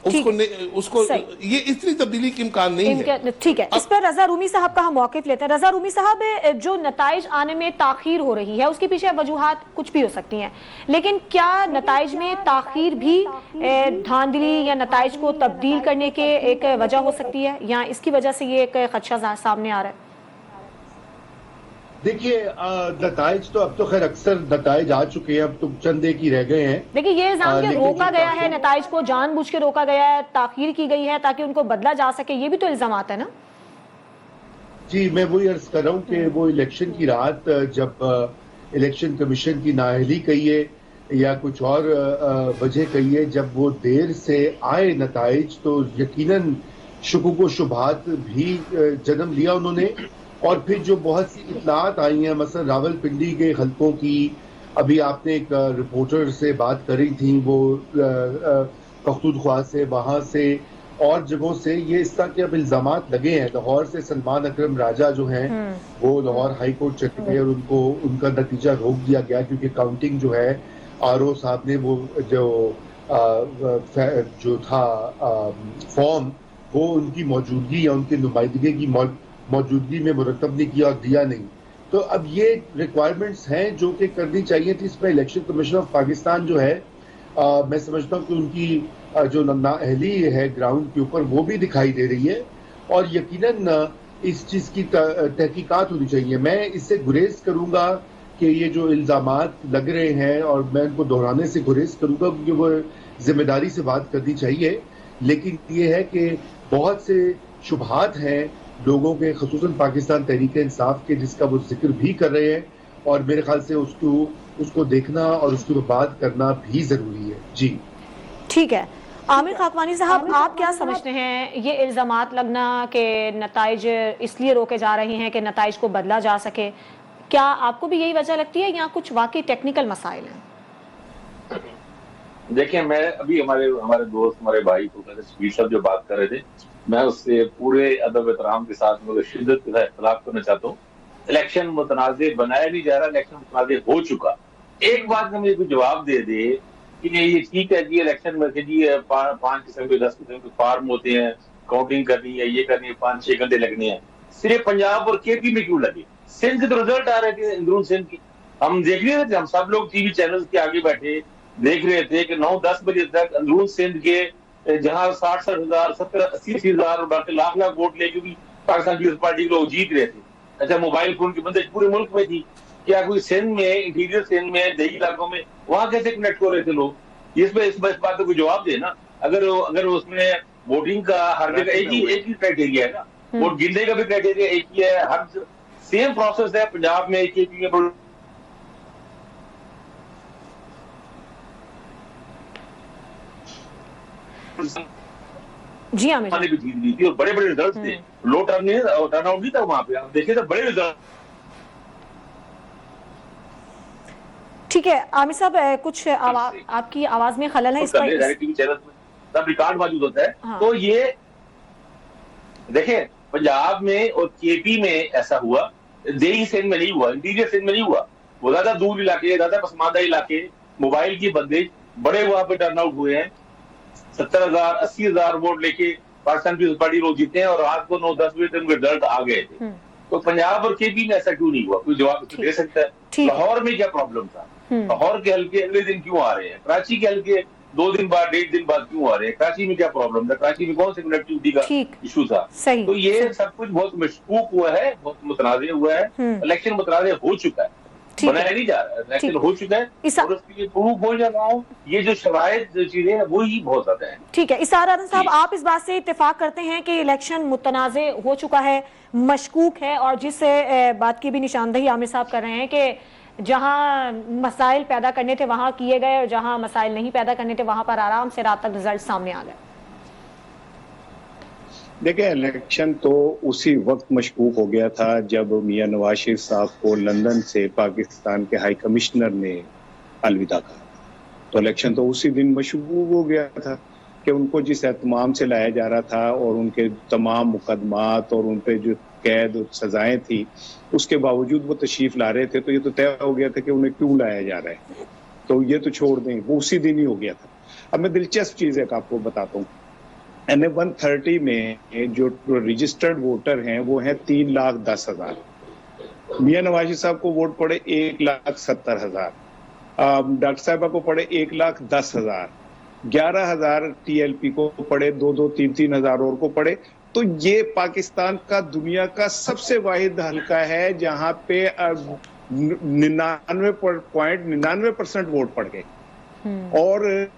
उसको ये इतनी तब्दीली की इम्कान नहीं है। ठीक है, इस पर रजा रूमी साहब का हम मौक़िफ़ लेते हैं। रजा रूमी साहब, जो नताइज आने में ताखीर हो रही है उसके पीछे वजूहात कुछ भी हो सकती हैं, लेकिन क्या नताइज में ताखीर भी धांधली या नताइज को तब्दील करने के एक वजह हो सकती है, या इसकी वजह से ये एक खदशा सामने आ रहा है? देखिए, नताइज तो अब तो खैर अक्सर नताइज आ चुके हैं, अब तो चंद एक ही रह गए हैं। देखिए ये इल्जाम कि रोका गया है, नताइज को जानबूझ के रोका गया है, ताखीर की गई है ताकि उनको बदला जा सके, ये भी तो इल्जाम आता है ना? जी, मैं वही अर्ज कर रहा हूँ कि वो इलेक्शन की रात जब इलेक्शन कमीशन की नाअहली कहिए या कुछ और वजह कहिए, जब वो देर से आए नताइज, तो यकीनन शुकुक व शुबहात भी जन्म लिया उन्होंने। और फिर जो बहुत सी इतलात आई हैं, मसलन रावलपिंडी के हल्कों की, अभी आपने एक रिपोर्टर से बात करी थी, वो पख्तूनख्वा से, वहाँ से और जगहों से ये इस तरह के अब इल्जामात लगे हैं। लाहौर से सलमान अकरम राजा जो हैं वो लाहौर हाई कोर्ट चले गए और उनको उनका नतीजा रोक दिया गया क्योंकि काउंटिंग जो है आरओ साहब ने वो जो था फॉर्म वो उनकी मौजूदगी या उनकी नुमाइंदगी की मौजूदगी में मुरतब नहीं किया और दिया नहीं। तो अब ये रिक्वायरमेंट्स हैं जो कि करनी चाहिए थी। इसमें इलेक्शन कमीशन ऑफ पाकिस्तान जो है मैं समझता हूँ कि उनकी जो नाअहली है ग्राउंड के ऊपर वो भी दिखाई दे रही है और यकीनन इस चीज़ की तहकीकात होनी चाहिए। मैं इससे गुरेज करूँगा कि ये जो इल्ज़ामात लग रहे हैं और मैं उनको दोहराने से गुरेज करूँगा क्योंकि वो जिम्मेदारी से बात करनी चाहिए, लेकिन ये है कि बहुत से शुबहात हैं लोगों के, खुसूसन पाकिस्तान तहरीक इंसाफ के, जिसका वो जिक्र भी कर रहे हैं और मेरे ख्याल से उसको देखना और उसके ऊपर बात करना भी जरूरी है। जी ठीक है। आमिर खाकवानी साहब, आप क्या समझते हैं ये इल्जामात लगना कि नताइज इसलिए रोके जा रहे हैं कि नताइज को बदला जा सके, क्या आपको भी यही वजह लगती है या कुछ वाकई टेक्निकल मसाइल हैं? देखिए, मैं अभी हमारे दोस्त, हमारे भाई शबीर साहब जो बात कर रहे थे, मैं उससे पूरे अदब एहतराम के साथ मगर शिद्दत के साथ इख्तिलाफ करना चाहता हूँ। इलेक्शन मुतनाज़े बनाया नहीं जा रहा, इलेक्शन मुतनाज़े हो चुका। एक बात का मुझे कोई जवाब दे दे कि ये ठीक है जी, इलेक्शन में जी 5 किस्म के 10 किस्म के फार्म होते हैं, काउंटिंग करनी है, ये करनी है, 5-6 घंटे लगने हैं, सिर्फ पंजाब और केपी में क्यों लगे? सिंध के तो रिजल्ट आ रहे थे, अंदरून सिंध की हम देख रहे थे, हम सब लोग टीवी चैनल के आगे बैठे देख रहे थे कि 9-10 बजे तक अंदरून सिंध के जहां 60-60 हजार, 70-80 हजार और बाकी लाख वोट लेके भी पाकिस्तान पीपल्स पार्टी के लोग जीत रहे थे। अच्छा, मोबाइल फोन की बंदिश पूरे मुल्क में थी, क्या कोई सिंध में, इंटीरियर सिंध में, दही इलाकों में वहां कैसे कनेक्ट हो रहे थे लोग? इस बात का कोई जवाब देना। अगर उसमें वोटिंग का हर जगह एक ही क्राइटेरिया है ना, वोट गिनने का भी क्राइटेरिया एक ही है, हर सेम प्रोसेस है पंजाब में, केपी में। जी आमिर भी जीत ली थी और बड़े बड़े रिजल्ट थे, लो टर्नआउट नहीं था वहां पे, आप देखे तो बड़े रिजल्ट। ठीक है आमिर साहब, कुछ आपकी आवाज में खलल है, इस पर टीवी चैनल में सब रिकॉर्ड मौजूद होता है। हाँ। तो ये देखें, पंजाब में और केपी में ऐसा हुआ, देही सिंध में नहीं हुआ, इंटीरियर सिंध में नहीं हुआ। वो ज्यादा दूर इलाके, ज्यादा पसमानदा इलाके, मोबाइल की बंदिश, बड़े वहां पे टर्नआउट हुए हैं। 70,000 80,000 वोट लेके पाकिस्तान पीपल्स पार्टी लोग जीते हैं और रात को 9-10 बजे तक रिजल्ट आ गए थे। तो पंजाब और केपी में ऐसा क्यों नहीं हुआ? कोई जवाब दे सकता है? लाहौर में क्या प्रॉब्लम था? लाहौर के हल्के अगले दिन क्यों आ रहे हैं? कराची के हल्के 2 दिन बाद, 1.5 दिन बाद क्यों आ रहे हैं? कराची में क्या प्रॉब्लम था? कराची में कौन सी कनेक्टिविटी का इशू था? तो ये सब कुछ बहुत मशकूक हुआ है, बहुत मुतनाज़े हुआ है। इलेक्शन मुतनाज़े हो चुका है, बनाया नहीं जा रहा, इलेक्शन हो चुका है और उसके लिए प्रूफ हो जा रहा हूँ। ये जो शराइत जो चीजें हैं वो ही बहुत ज्यादा है। ठीक है, इसार आदम साहब, आप इस बात से इत्तेफाक करते हैं कि इलेक्शन मुतनाज़े हो चुका है, मशकूक है, और जिस बात की भी निशानदही आमिर साहब कर रहे हैं कि जहां मसाइल पैदा करने थे वहां किए गए और जहां मसाइल नहीं पैदा करने थे वहां पर आराम से रात तक रिजल्ट सामने आ गए। देखिए, इलेक्शन तो उसी वक्त मशकूक हो गया था जब मियां नवाज शरीफ साहब को लंदन से पाकिस्तान के हाई कमिश्नर ने अलविदा कहा। तो इलेक्शन तो उसी दिन मशकूक हो गया था कि उनको जिस एहतमाम से लाया जा रहा था और उनके तमाम मुकदमात और उन पर जो कैद और सजाएं थी, उसके बावजूद वो तशरीफ ला रहे थे। तो ये तो तय हो गया था कि उन्हें क्यों लाया जा रहा है, तो ये तो छोड़ दें, वो उसी दिन ही हो गया था। अब मैं दिलचस्प चीज़ एक आपको बताता हूँ। NA-130 में जो रजिस्टर्ड वोटर हैं वो हैं 3,10,000। मियां नवाज साहब को वोट पड़े 1,70,000, डॉक्टर साहबा को पड़े 1,10,000, 11,000 TLP को पड़े, 2-2, 3-3 हजार और को पड़े। तो ये पाकिस्तान का दुनिया का सबसे वाहिद हल्का है जहां पे 99.99% वोट पड़ गए। और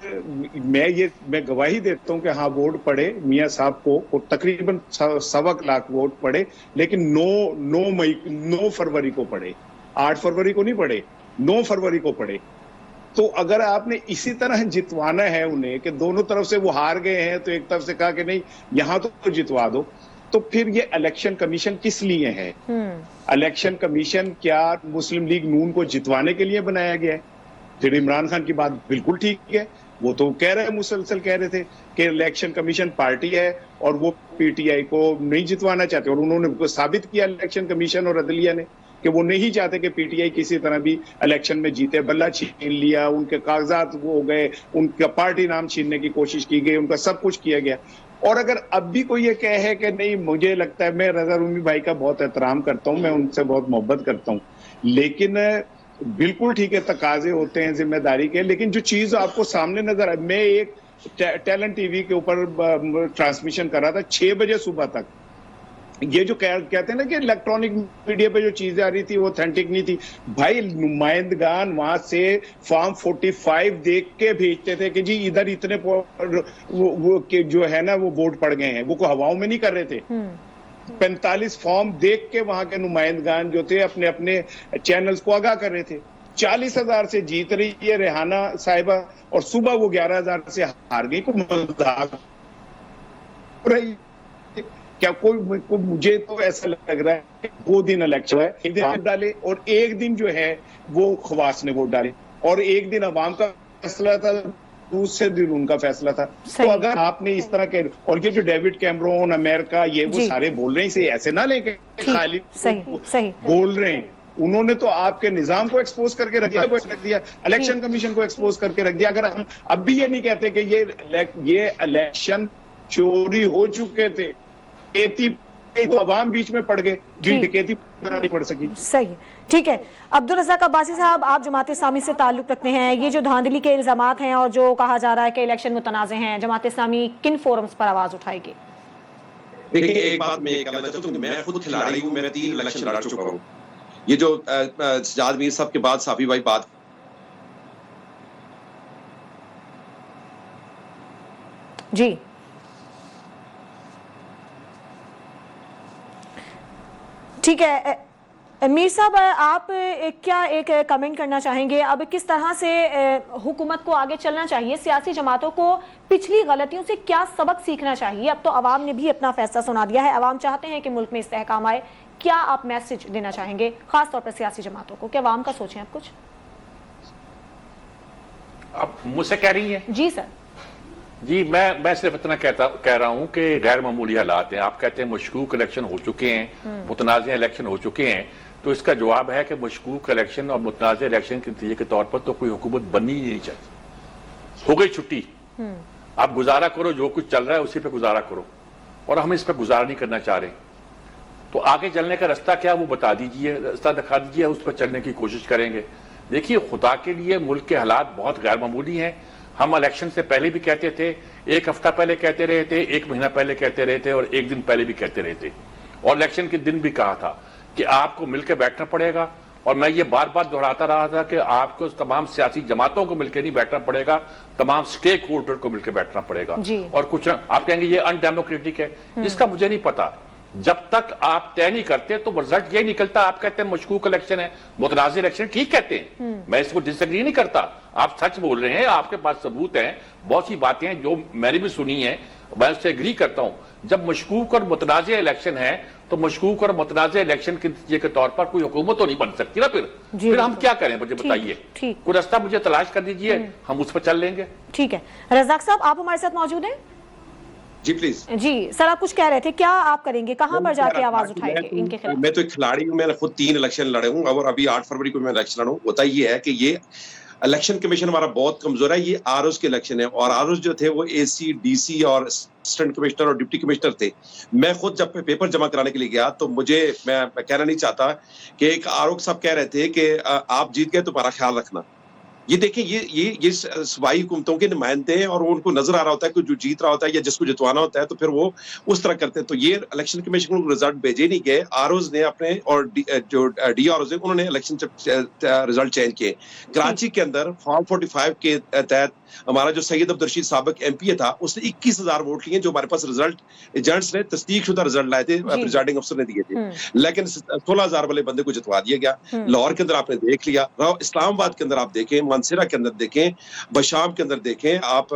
मैं गवाही देता हूं कि हाँ, वोट पड़े, मियां साहब को तकरीबन 1.25 लाख वोट पड़े, लेकिन 9 फरवरी को पड़े, 8 फरवरी को नहीं पड़े, 9 फरवरी को पड़े। तो अगर आपने इसी तरह जितवाना है उन्हें कि दोनों तरफ से वो हार गए हैं, तो एक तरफ से कहा कि नहीं यहां तो जितवा दो, तो फिर ये इलेक्शन कमीशन किस लिए है? इलेक्शन कमीशन क्या मुस्लिम लीग नून को जितवाने के लिए बनाया गया है? फिर इमरान खान की बात बिल्कुल ठीक है, वो तो कह रहे हैं, मुसलसल कह रहे थे कि इलेक्शन कमीशन पार्टी है और वो PTI को नहीं जितवाना चाहते, और उन्होंने साबित किया इलेक्शन कमीशन और अदलिया ने कि वो नहीं चाहते कि PTI किसी तरह भी इलेक्शन में जीते। बल्ला छीन लिया, उनके कागजात वो हो गए, उनका पार्टी नाम छीनने की कोशिश की गई, उनका सब कुछ किया गया। और अगर अब भी कोई ये कहे कि नहीं, मुझे लगता है, मैं रजा रूमी भाई का बहुत एहतराम करता हूँ, मैं उनसे बहुत मोहब्बत करता हूँ, लेकिन बिल्कुल ठीक है, तकाजे होते हैं जिम्मेदारी के, लेकिन जो चीज आपको सामने नजर आए, मैं एक टैलेंट TV के ऊपर ट्रांसमिशन कर रहा था 6 बजे सुबह तक। ये जो कहते हैं ना कि इलेक्ट्रॉनिक मीडिया पे जो चीजें आ रही थी वो ऑथेंटिक नहीं थी। भाई, नुमाइंदगान वहां से फॉर्म 45 देख के भेजते थे कि जी इधर इतने वो जो है ना वो वोट पड़ गए हैं, वो को हवाओं में नहीं कर रहे थे। 45 फॉर्म देख के वहां के नुमाइंदगान जो थे अपने अपने चैनल्स को आगाह कर रहे थे। 40,000 से जीत रही है रेहाना साहिबा और सुबह वो 11,000 से हार गई। को मजाक रही क्या कोई मुझे तो ऐसा लग रहा है कि 2 दिन इलेक्शन है, एक दिन वोट डाले और एक दिन जो है वो खवास ने वोट डाले और एक दिन अवाम का फैसला था, दूसरे दिन उनका फैसला था। तो अगर आपने इस तरह के और ये जो डेविड कैमरून अमेरिका ये वो सारे बोल रहे हैं, इसे ऐसे ना लेके खाली सही बोल रहे हैं। उन्होंने तो आपके निजाम को एक्सपोज करके रख दिया, इलेक्शन कमीशन को एक्सपोज करके रख दिया। अगर हम अब भी ये नहीं कहते कि ये इलेक्शन चोरी हो चुके थे, तो अवाम बीच में पड़ गए, डकैती नहीं पड़ सकी। सही, ठीक है। अब्दुल रज़ाक अब्बासी साहब, आप जमात इस्लामी से ताल्लुक रखते हैं, ये जो धांधली के इल्जामात हैं और जो कहा जा रहा है कि इलेक्शन मुतनाज़े हैं, जमात इस्लामी किन फोरम्स पर आवाज उठाएगी? देखिए, एक बात मैं कहना चाहता हूँ, मैं खुद खिलाड़ी हूँ, मैंने 3 इलेक्शन लड़ चुका हूँ। ये जो सजाद मीर साहब के बाद साफी भाई बात जी ठीक है। मीर साहब, आप क्या एक कमेंट करना चाहेंगे? अब किस तरह से हुकूमत को आगे चलना चाहिए? सियासी जमातों को पिछली गलतियों से क्या सबक सीखना चाहिए? अब तो अवाम ने भी अपना फैसला सुना दिया है, अवाम चाहते हैं कि मुल्क में इस्तेहकाम आए। क्या आप मैसेज देना चाहेंगे खास तौर पर सियासी जमातों को कि अवाम का सोचें? आप कुछ आप मुझसे कह रही हैं? जी सर। जी, मैं सिर्फ इतना कह रहा हूं कि गैर मामूली हालात हैं। आप कहते हैं मशकूक इलेक्शन हो चुके हैं, मुतनाज़ इलेक्शन हो चुके हैं, तो इसका जवाब है कि मशकूक इलेक्शन और मुतनाज़ इलेक्शन के नतीजे के तौर पर तो कोई हुकूमत बननी ही नहीं चाहिए। हो गई छुट्टी, आप गुजारा करो, जो कुछ चल रहा है उसी पे गुजारा करो, और हम इस पर गुजारा नहीं करना चाह रहे। तो आगे चलने का रास्ता क्या वो बता दीजिए, रास्ता दिखा दीजिए, उस पर चलने की कोशिश करेंगे। देखिए, खुदा के लिए मुल्क के हालात बहुत गैर मामूली हैं। हम इलेक्शन से पहले भी कहते थे, 1 हफ्ता पहले कहते रहे थे, 1 महीना पहले कहते रहे थे, और 1 दिन पहले भी कहते रहे थे, और इलेक्शन के दिन भी कहा था कि आपको मिलकर बैठना पड़ेगा। और मैं ये बार बार दोहराता रहा था कि आपको तमाम सियासी जमातों को मिलकर नहीं बैठना पड़ेगा, तमाम स्टेक होल्डर को मिलकर बैठना पड़ेगा। और कुछ आप कहेंगे ये अनडेमोक्रेटिक है, इसका मुझे नहीं पता। जब तक आप तय नहीं करते तो रिजल्ट ये निकलता। आप कहते हैं मशकूक इलेक्शन है, मुतनाज़ इलेक्शन, ठीक कहते हैं, मैं इसको डिसएग्री नहीं करता, आप सच बोल रहे हैं, आपके पास सबूत हैं, बहुत सी बातें हैं जो मैंने भी सुनी है, मैं उससे एग्री करता हूं। जब मशकूक और मुतनाज़ इलेक्शन है तो मशकूक और मुतनाज़ इलेक्शन के नतीजे के तौर पर कोई हुकूमत तो नहीं बन सकती ना। फिर हम क्या करें, मुझे बताइए, कोई रास्ता मुझे तलाश कर दीजिए, हम उस पर चल लेंगे। ठीक है। रज़ाक साहब, आप हमारे साथ मौजूद हैं? जी प्लीज। जी सर, आप कुछ कह रहे थे, क्या आप करेंगे, कहां पर जाके आवाज उठाएंगे इनके खिलाफ? मैं तो एक खिलाड़ी हूं, मैंने खुद 3 इलेक्शन लड़े हूं, और अभी 8 फरवरी को मैं इलेक्शन लड़ूं। होता ये है कि ये इलेक्शन कमीशन हमारा बहुत कमजोर है। ये आरओज के इलेक्शन है, और आरओज जो थे वो एसी, डीसी और असिस्टेंट कमिश्नर और डिप्टी कमिश्नर थे। मैं खुद जब पेपर जमा कराने के लिए गया तो मैं कहना नहीं चाहता कि एक आरओ साहब कह रहे थे कि आप जीत गए तो हमारा ख्याल रखना। ये देखिए, ये सूबाई हुकूमतों के नुमाइंदे हैं, और उनको नजर आ रहा होता है कि जो जीत रहा होता है या जिसको जितवाना होता है तो फिर वो उस तरह करते हैं। तो ये इलेक्शन कमीशन को रिजल्ट भेजे नहीं गए, आरओज ने अपने, और जो डी आरओज है उन्होंने इलेक्शन रिजल्ट चेंज किए। कराची के अंदर फॉर्म 45 के तहत हमारा जो सैयद अब्दुल रशीद साबिक एमपी था, उसने 21,000 वोट लिए, जो हमारे पास रिजल्ट एजेंट्स ने तस्दीक शुदा रिजल्ट लाए थे, प्रिजाइडिंग अफसर ने दिए थे, लेकिन 16,000 वाले बंदे को जितवा दिया गया। लाहौर के अंदर आपने देख लिया, इस्लामाबाद के अंदर आप देखें, मानसरा के अंदर देखें, बशाम के अंदर देखें, आप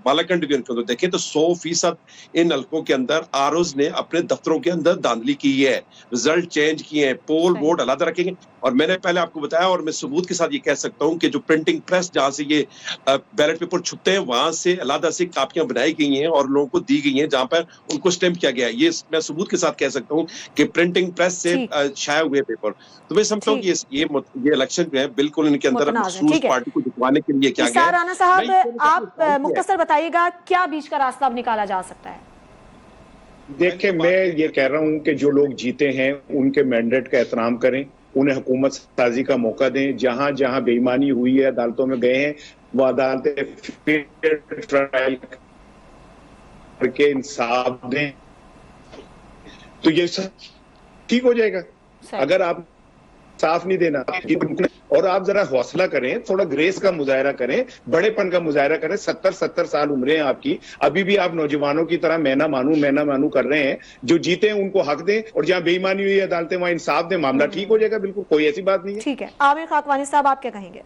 बालाकंड के अंदर देखें, तो 100% इन हल्कों के अंदर आरओज ने अपने दफ्तरों के अंदर धांधली की है, रिजल्ट चेंज किए हैं, पोल वोट अलग रखेंगे। और मैंने पहले आपको बताया, और मैं सबूत के साथ ये कह सकता हूं कि जो प्रिंटिंग प्रेस जहां से ये बैलेट पेपर छुपते हैं, वहां से अलग से कापियां बनाई गई हैं और लोगों को दी गई हैं, जहां पर उनको स्टैंप किया गया है। ये मैं सबूत के साथ कह सकता हूं कि प्रिंटिंग प्रेस से छाए हुए पेपर। तो मैं समझता हूं कि ये इलेक्शन जो है बिल्कुल इनके अंदर मखसूस पार्टी को जितवाने के लिए क्या गया है। राना साहब, आप मुख्तसर बताइएगा क्या बीच का रास्ता अब निकाला जा सकता है? देखिए, मैं ये कह रहा हूं कि जो लोग जीते हैं उनके मैंडेट का एहतराम करें, उन्हें हुकूमत साजी का मौका दें। जहां जहां बेईमानी हुई है, अदालतों में गए हैं, वो अदालतें फेयर ट्रायल करके इंसाफ दें, तो ये सब ठीक हो जाएगा। अगर आप साफ नहीं देना। और आप जरा हौसला करें, थोड़ा ग्रेस का मुजाहरा करें, बड़ेपन का मुजाहरा करें। 70 साल उम्र है आपकी, अभी भी आप नौजवानों की तरह मैं ना मानू कर रहे हैं। जो जीते हैं उनको हक दें, और जहां बेईमानी हुई अदालतें वहां इंसाफ दें, मामला ठीक हो जाएगा। बिल्कुल कोई ऐसी बात नहीं है। ठीक है, आमिर खाकवानी साहब आप क्या कहेंगे?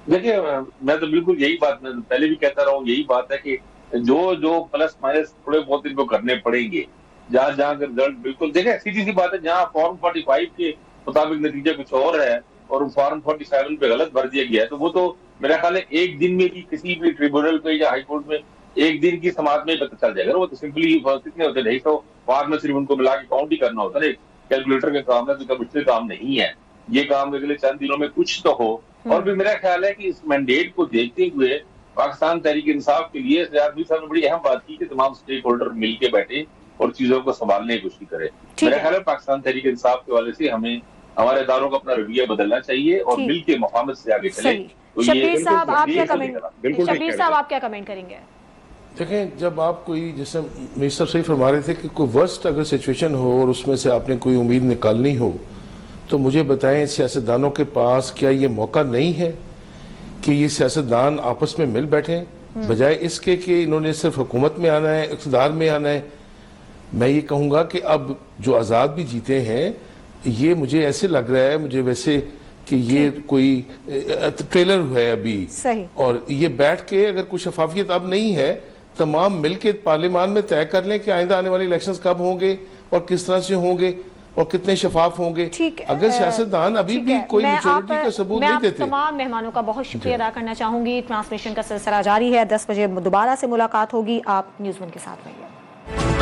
देखिए, मैं तो बिल्कुल यही बात मैं पहले भी कहता रहा हूँ, यही बात है कि जो प्लस माइनस थोड़े बहुत इनको करने पड़ेंगे। जहाँ रिजल्ट बिल्कुल देखें, सीधी सी बात है, जहाँ फॉर्म 45 के मुताबिक नतीजा कुछ और है और फॉर्म 47 पे गलत भर दिया गया है, तो वो तो मेरा ख्याल है एक दिन में भी किसी भी ट्रिब्यूनल पे या हाईकोर्ट में एक दिन की समाप्त में पता चल जाएगा। वो तो सिंपली कितने होते नहीं, तो बाद में सिर्फ उनको मिला के काउंट ही करना होता है। कैलकुलेटर का काम है, तो मुश्किल काम नहीं है। ये काम अगले चंद दिनों में कुछ तो हो। और भी मेरा ख्याल है कि इस मैंडेट को देखते हुए पाकिस्तान तहरीक इंसाफ के लिए रियाज साहब ने बड़ी अहम बात की कि तमाम स्टेक होल्डर मिलकर बैठे और चीजों को संभालने की कोशिश करे। मेरा ख्याल है पाकिस्तान तहरीक इंसाफ के वाले से हमें हमारे इदारों का अपना रवैया बदलना चाहिए और मिलकर मुफाहमत से आगे चले। शब्बीर साहब आप क्या कमेंट करेंगे? देखें, जब आप कोई, जैसे मेरे साहब सही फरमा रहे थे कि कोई वर्स्ट अगर सिचुएशन हो और उसमें से आपने कोई उम्मीद निकालनी हो, तो मुझे बताएं सियासतदानों के पास क्या ये मौका नहीं है कि ये सियासतदान आपस में मिल बैठे, बजाय इसके कि इन्होंने सिर्फ हुकूमत में आना है, इक़्तिदार में आना है। मैं ये कहूँगा कि अब जो आज़ाद भी जीते हैं, ये मुझे ऐसे लग रहा है, मुझे वैसे कि ये कोई ट्रेलर है अभी सही। और ये बैठ के अगर कुछ शफाफियत अब नहीं है, तमाम मिलके पार्लियामान में तय कर लें कि आइंदा आने वाले इलेक्शंस कब होंगे और किस तरह से होंगे और कितने शफाफ होंगे। अगर सियासतदान अभी भी कोई मैच्योरिटी का सबूत नहीं देते। तमाम मेहमानों का बहुत शुक्रिया अदा करना चाहूंगी। ट्रांसमिशन का सिलसिला जारी है, 10 बजे दोबारा से मुलाकात होगी। आप न्यूज़ वन के साथ रहिए।